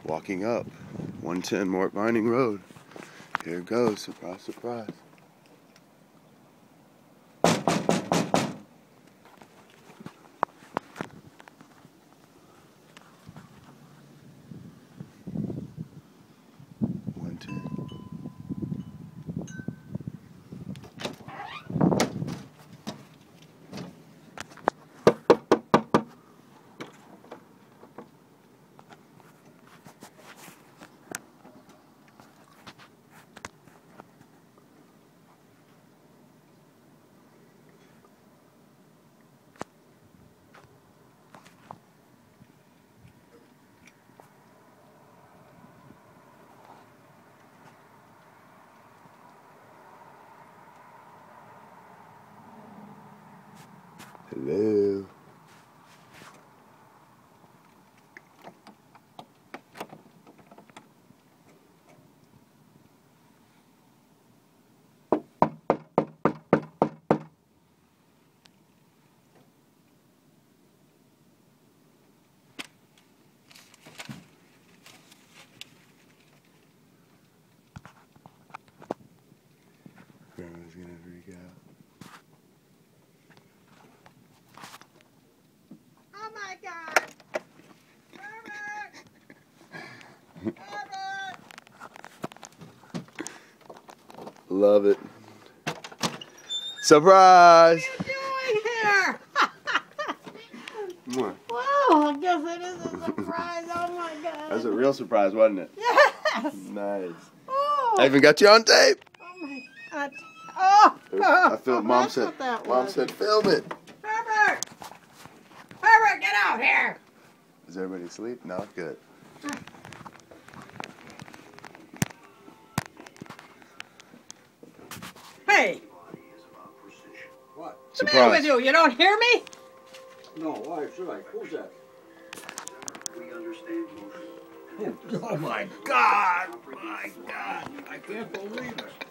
Walking up 110 Mort Vining Road. Here it goes. Surprise, surprise. Hello. Grandma's gonna freak out. Oh my God! Herbert! Herbert! Love it. Surprise! What are you doing here? What? Wow, I guess it is a surprise. Oh my God. That was a real surprise, wasn't it? Yes! Nice. Oh, I even got you on tape. oh my God. Oh! I filmed. Mom That's said. what that Mom was. said, film it. Herbert! Herbert, get out here! Is everybody asleep? No, good. Hey! What? What's the matter with Surprise. you? You don't hear me? No, why should I? Who's that? We understand motion. Oh my God! My God! I can't believe it.